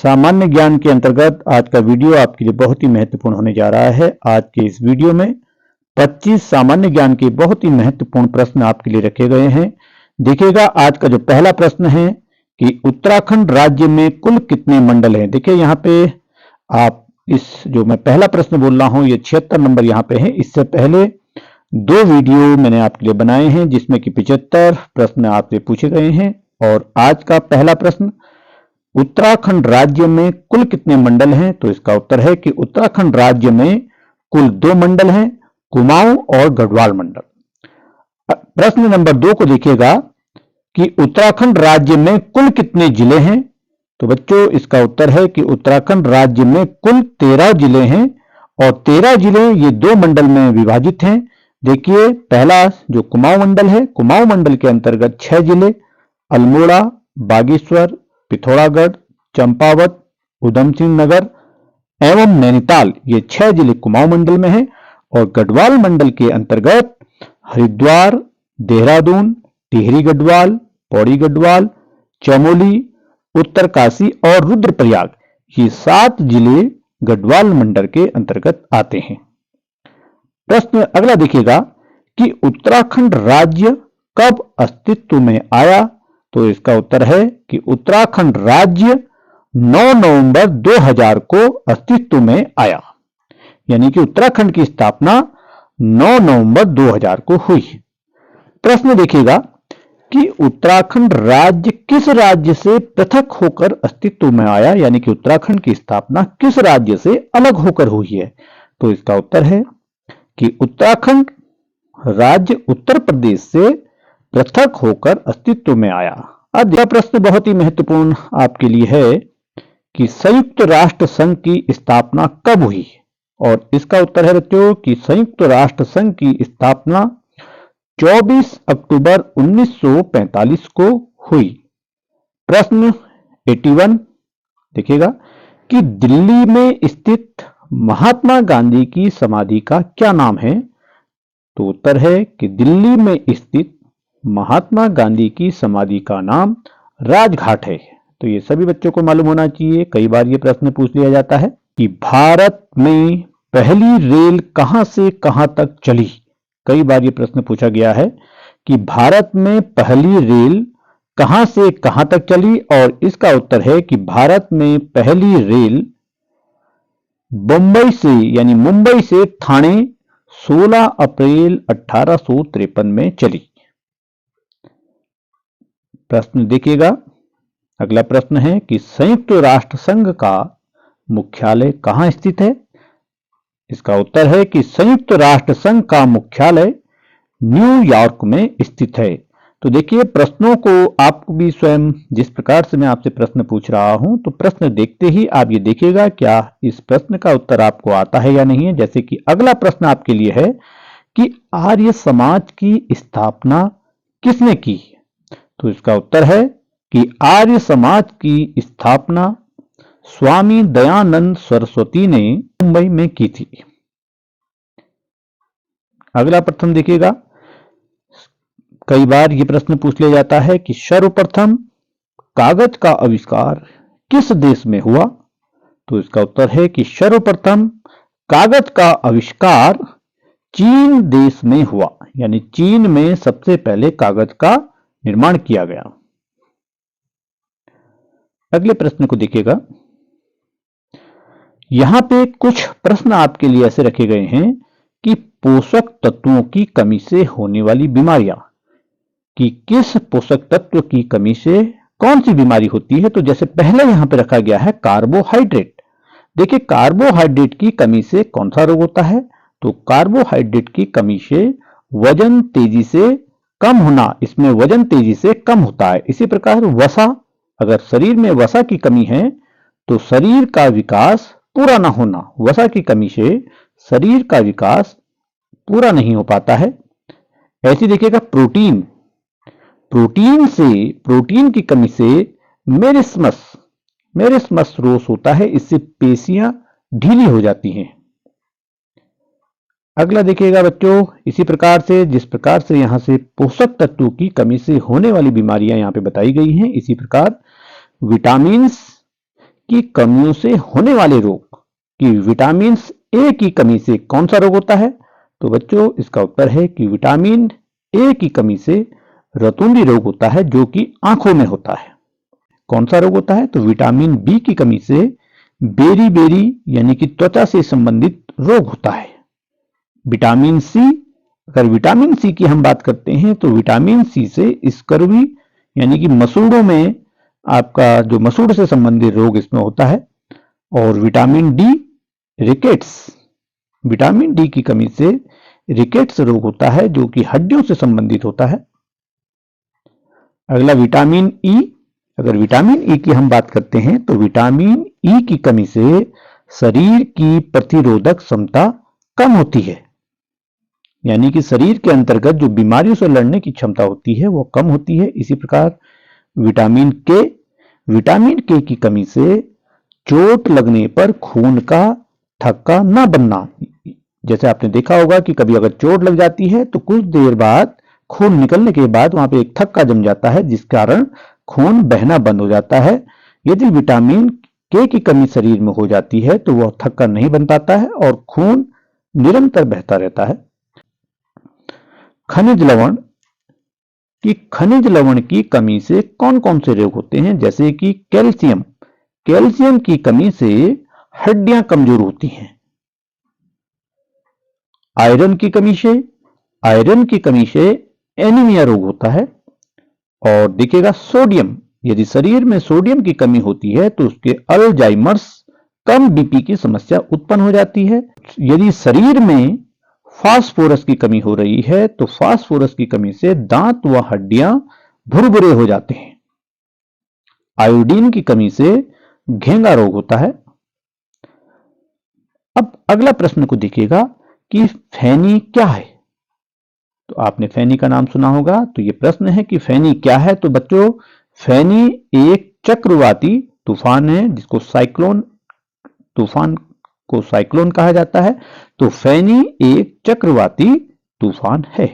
सामान्य ज्ञान के अंतर्गत आज का वीडियो आपके लिए बहुत ही महत्वपूर्ण होने जा रहा है। आज के इस वीडियो में 25 सामान्य ज्ञान के बहुत ही महत्वपूर्ण प्रश्न आपके लिए रखे गए हैं। देखिएगा, आज का जो पहला प्रश्न है कि उत्तराखंड राज्य में कुल कितने मंडल हैं। देखिए यहाँ पे आप इस जो मैं पहला प्रश्न बोल रहा हूं ये 76 नंबर यहाँ पे है। इससे पहले दो वीडियो मैंने आपके लिए बनाए हैं जिसमें कि 75 प्रश्न आपसे पूछे गए हैं। और आज का पहला प्रश्न, उत्तराखंड राज्य में कुल कितने मंडल हैं। तो इसका उत्तर है कि उत्तराखंड राज्य में कुल 2 मंडल हैं, कुमाऊं और गढ़वाल मंडल। प्रश्न नंबर 2 को देखिएगा कि उत्तराखंड राज्य में कुल कितने जिले हैं। तो बच्चों इसका उत्तर है कि उत्तराखंड राज्य में कुल 13 जिले हैं और 13 जिले ये 2 मंडल में विभाजित हैं। देखिए पहला जो कुमाऊं मंडल है, कुमाऊं मंडल के अंतर्गत 6 जिले अल्मोड़ा, बागेश्वर, पिथौरागढ़, चंपावत, उधम सिंह नगर एवं नैनीताल ये 6 जिले कुमाऊं मंडल में हैं। और गढ़वाल मंडल के अंतर्गत हरिद्वार, देहरादून, टिहरी गढ़वाल, पौड़ी गढ़वाल, चमोली, उत्तरकाशी और रुद्रप्रयाग ये 7 जिले गढ़वाल मंडल के अंतर्गत आते हैं। प्रश्न अगला देखिएगा कि उत्तराखंड राज्य कब अस्तित्व में आया। तो इसका उत्तर है कि उत्तराखंड राज्य 9 नवंबर 2000 को अस्तित्व में आया, यानी कि उत्तराखंड की स्थापना 9 नवंबर 2000 को हुई। प्रश्न देखिएगा कि उत्तराखंड राज्य किस राज्य से पृथक होकर अस्तित्व में आया, यानी कि उत्तराखंड की स्थापना किस राज्य से अलग होकर हुई है। तो इसका उत्तर है कि उत्तराखंड राज्य उत्तर प्रदेश से पृथक होकर अस्तित्व में आया। अब यह प्रश्न बहुत ही महत्वपूर्ण आपके लिए है कि संयुक्त राष्ट्र संघ की स्थापना कब हुई। और इसका उत्तर है बच्चों कि संयुक्त राष्ट्र संघ की स्थापना 24 अक्टूबर 1945 को हुई। प्रश्न 81 देखिएगा कि दिल्ली में स्थित महात्मा गांधी की समाधि का क्या नाम है। तो उत्तर है कि दिल्ली में स्थित महात्मा गांधी की समाधि का नाम राजघाट है। तो ये सभी बच्चों को मालूम होना चाहिए। कई बार ये प्रश्न पूछ लिया जाता है कि भारत में पहली रेल कहां से कहां तक चली। कई बार ये प्रश्न पूछा गया है कि भारत में पहली रेल कहां से कहां तक चली। और इसका उत्तर है कि भारत में पहली रेल बंबई से यानी मुंबई से ठाणे 16 अप्रैल 1853 में चली। प्रश्न देखिएगा, अगला प्रश्न है कि संयुक्त राष्ट्र संघ का मुख्यालय कहां स्थित है। इसका उत्तर है कि संयुक्त राष्ट्र संघ का मुख्यालय न्यूयॉर्क में स्थित है। तो देखिए प्रश्नों को आप भी स्वयं जिस प्रकार से मैं आपसे प्रश्न पूछ रहा हूं, तो प्रश्न देखते ही आप ये देखिएगा क्या इस प्रश्न का उत्तर आपको आता है या नहीं है। जैसे कि अगला प्रश्न आपके लिए है कि आर्य समाज की स्थापना किसने की। तो इसका उत्तर है कि आर्य समाज की स्थापना स्वामी दयानंद सरस्वती ने मुंबई में की थी। अगला प्रश्न देखिएगा, कई बार यह प्रश्न पूछ लिया जाता है कि सर्वप्रथम कागज का आविष्कार किस देश में हुआ। तो इसका उत्तर है कि सर्वप्रथम कागज का आविष्कार चीन देश में हुआ, यानी चीन में सबसे पहले कागज का निर्माण किया गया। अगले प्रश्न को देखिएगा, यहां पे कुछ प्रश्न आपके लिए ऐसे रखे गए हैं कि पोषक तत्वों की कमी से होने वाली बीमारियां, कि किस पोषक तत्व की कमी से कौन सी बीमारी होती है। तो जैसे पहले यहां पे रखा गया है कार्बोहाइड्रेट। देखिए कार्बोहाइड्रेट की कमी से कौन सा रोग होता है। तो कार्बोहाइड्रेट की कमी से वजन तेजी से कम होना, इसमें वजन तेजी से कम होता है। इसी प्रकार वसा, अगर शरीर में वसा की कमी है तो शरीर का विकास पूरा ना होना, वसा की कमी से शरीर का विकास पूरा नहीं हो पाता है। ऐसे देखिएगा प्रोटीन, प्रोटीन की कमी से मेरिस्मस रोग होता है, इससे पेशियां ढीली हो जाती हैं। अगला देखिएगा बच्चों, इसी प्रकार से जिस प्रकार से यहां से पोषक तत्वों की कमी से होने वाली बीमारियां यहां पे बताई गई हैं, इसी प्रकार विटामिन्स की कमियों से होने वाले रोग कि विटामिन ए की कमी से कौन सा रोग होता है? तो बच्चों इसका उत्तर है कि विटामिन ए की कमी से रतूंधी रोग होता है, जो कि आंखों में होता है। कौन सा रोग होता है? तो विटामिन बी की कमी से बेरी यानी कि त्वचा से संबंधित रोग होता है। विटामिन सी, अगर विटामिन सी की हम बात करते हैं तो विटामिन सी से स्कर्वी यानी कि मसूड़ों में आपका जो मसूड़ से संबंधित रोग इसमें होता है। और vitamin D, rickets, vitamin D की कमी से रिकेट्स रोग होता है, जो कि हड्डियों से संबंधित होता है। अगला विटामिन ई, अगर विटामिन ई की हम बात करते हैं तो विटामिन ई की कमी से शरीर की प्रतिरोधक क्षमता कम होती है, यानी कि शरीर के अंतर्गत जो बीमारियों से लड़ने की क्षमता होती है वो कम होती है। इसी प्रकार विटामिन के, विटामिन के की कमी से चोट लगने पर खून का थक्का न बनना, जैसे आपने देखा होगा कि कभी अगर चोट लग जाती है तो कुछ देर बाद खून निकलने के बाद वहां पे एक थक्का जम जाता है, जिस कारण खून बहना बंद हो जाता है। यदि विटामिन के की कमी शरीर में हो जाती है तो वह थक्का नहीं बन पाता है और खून निरंतर बहता रहता है। खनिज लवण कि खनिज लवण की कमी से कौन कौन से रोग होते हैं? जैसे कि कैल्शियम, कैल्शियम की कमी से हड्डियां कमजोर होती हैं। आयरन की कमी से, आयरन की कमी से एनीमिया रोग होता है। और देखिएगा सोडियम, यदि शरीर में सोडियम की कमी होती है तो उसके अल्जाइमर्स, कम बीपी की समस्या उत्पन्न हो जाती है। यदि शरीर में फास्फोरस की कमी हो रही है तो फास्फोरस की कमी से दांत व हड्डियां भुरभुरे हो जाते हैं। आयोडीन की कमी से घेंगा रोग होता है। अब अगला प्रश्न को देखिएगा कि फैनी क्या है? तो आपने फैनी का नाम सुना होगा, तो यह प्रश्न है कि फैनी क्या है? तो बच्चों फैनी एक चक्रवाती तूफान है, जिसको साइक्लोन, तूफान को साइक्लोन कहा जाता है। तो फैनी एक चक्रवाती तूफान है।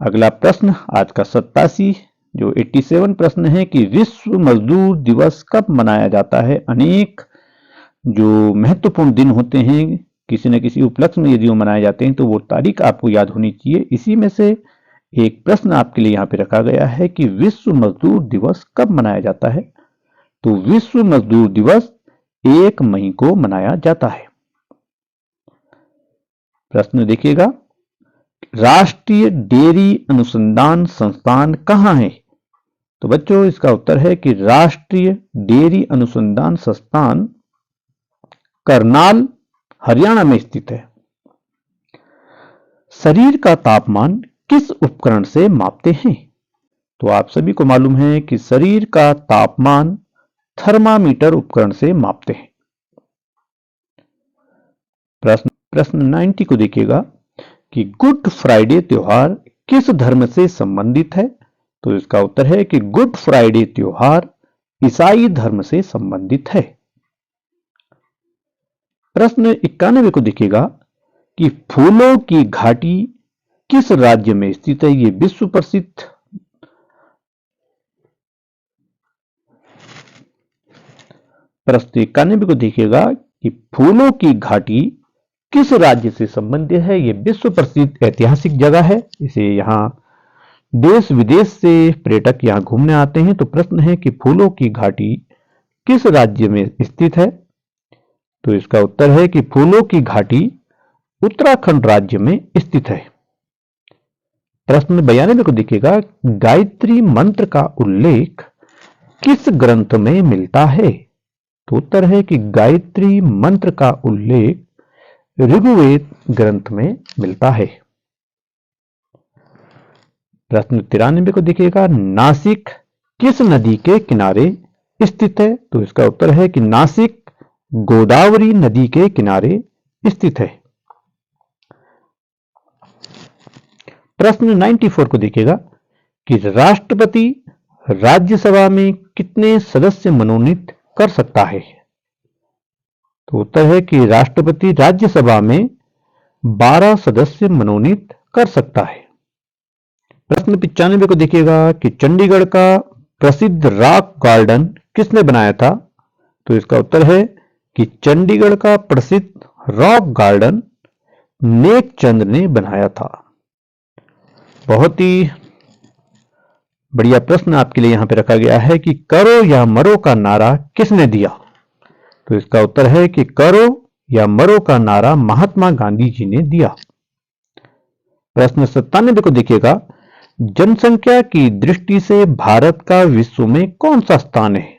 अगला प्रश्न आज का 87 जो 87 प्रश्न है कि विश्व मजदूर दिवस कब मनाया जाता है? अनेक जो महत्वपूर्ण दिन होते हैं किसी न किसी उपलक्ष्य में यदि वो मनाए जाते हैं तो वो तारीख आपको याद होनी चाहिए। इसी में से एक प्रश्न आपके लिए यहाँ पे रखा गया है कि विश्व मजदूर दिवस कब मनाया जाता है? तो विश्व मजदूर दिवस 1 मई को मनाया जाता है। प्रश्न देखिएगा, राष्ट्रीय डेयरी अनुसंधान संस्थान कहाँ है? तो बच्चों इसका उत्तर है कि राष्ट्रीय डेयरी अनुसंधान संस्थान करनाल, हरियाणा में स्थित है। शरीर का तापमान किस उपकरण से मापते हैं? तो आप सभी को मालूम है कि शरीर का तापमान थर्मामीटर उपकरण से मापते हैं। प्रश्न 90 को देखिएगा कि गुड फ्राइडे त्योहार किस धर्म से संबंधित है? तो इसका उत्तर है कि गुड फ्राइडे त्योहार ईसाई धर्म से संबंधित है। प्रश्न 91 को देखिएगा कि फूलों की घाटी किस राज्य में स्थित है? ये विश्व प्रसिद्ध प्रश्न 91 को देखिएगा कि फूलों की घाटी किस राज्य से संबंधित है? ये विश्व प्रसिद्ध ऐतिहासिक जगह है। इसे यहाँ देश विदेश से पर्यटक यहाँ घूमने आते हैं। तो प्रश्न है कि फूलों की घाटी किस राज्य में स्थित है? तो इसका उत्तर है कि फूलों की घाटी उत्तराखंड राज्य में स्थित है। प्रश्न 92 को देखिएगा, गायत्री मंत्र का उल्लेख किस ग्रंथ में मिलता है? तो उत्तर है कि गायत्री मंत्र का उल्लेख ऋग्वेद ग्रंथ में मिलता है। प्रश्न 93 को देखिएगा, नासिक किस नदी के किनारे स्थित है? तो इसका उत्तर है कि नासिक गोदावरी नदी के किनारे स्थित है। प्रश्न 94 को देखिएगा कि राष्ट्रपति राज्यसभा में कितने सदस्य मनोनीत कर सकता है? तो उत्तर है कि राष्ट्रपति राज्यसभा में 12 सदस्य मनोनीत कर सकता है। प्रश्न 95 को देखिएगा कि चंडीगढ़ का प्रसिद्ध रॉक गार्डन किसने बनाया था? तो इसका उत्तर है कि चंडीगढ़ का प्रसिद्ध रॉक गार्डन नेकचंद ने बनाया था। बहुत ही बढ़िया प्रश्न आपके लिए यहां पे रखा गया है कि करो या मरो का नारा किसने दिया। तो इसका उत्तर है कि करो या मरो का नारा महात्मा गांधी जी ने दिया। प्रश्न 97 को देखिएगा, जनसंख्या की दृष्टि से भारत का विश्व में कौन सा स्थान है।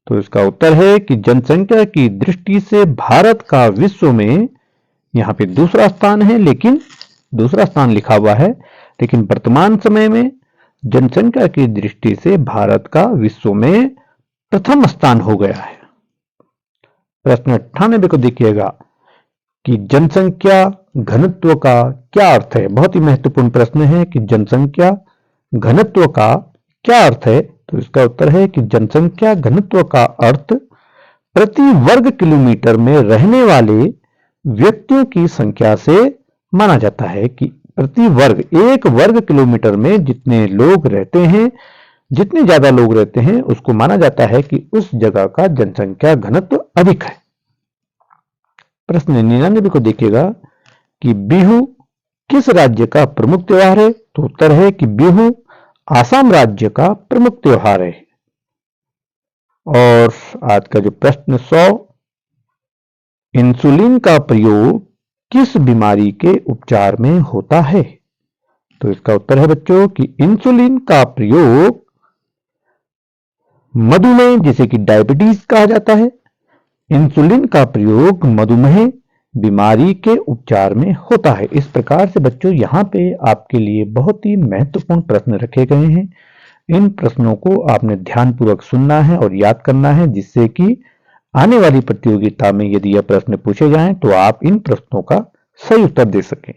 तो इसका उत्तर है कि जनसंख्या की दृष्टि से भारत का विश्व में यहां पे दूसरा स्थान है, लेकिन दूसरा स्थान लिखा हुआ है, लेकिन वर्तमान समय में जनसंख्या की दृष्टि से भारत का विश्व में प्रथम स्थान हो गया है। प्रश्न 98 को देखिएगा कि जनसंख्या घनत्व का क्या अर्थ है। बहुत ही महत्वपूर्ण प्रश्न है कि जनसंख्या घनत्व का क्या अर्थ है। तो इसका उत्तर है कि जनसंख्या घनत्व का अर्थ प्रति वर्ग किलोमीटर में रहने वाले व्यक्तियों की संख्या से माना जाता है कि प्रति वर्ग, एक वर्ग किलोमीटर में जितने लोग रहते हैं, जितने ज्यादा लोग रहते हैं, उसको माना जाता है कि उस जगह का जनसंख्या घनत्व अधिक है। प्रश्न 99 को देखिएगा कि बिहू किस राज्य का प्रमुख त्योहार है। तो उत्तर है कि बिहू आसाम राज्य का प्रमुख त्योहार है। और आज का जो प्रश्न 100, इंसुलिन का प्रयोग किस बीमारी के उपचार में होता है। तो इसका उत्तर है बच्चों कि इंसुलिन का प्रयोग मधुमेह, जिसे कि डायबिटीज कहा जाता है, इंसुलिन का प्रयोग मधुमेह बीमारी के उपचार में होता है। इस प्रकार से बच्चों यहां पे आपके लिए बहुत ही महत्वपूर्ण प्रश्न रखे गए हैं। इन प्रश्नों को आपने ध्यानपूर्वक सुनना है और याद करना है, जिससे कि आने वाली प्रतियोगिता में यदि यह प्रश्न पूछे जाएं तो आप इन प्रश्नों का सही उत्तर दे सकें।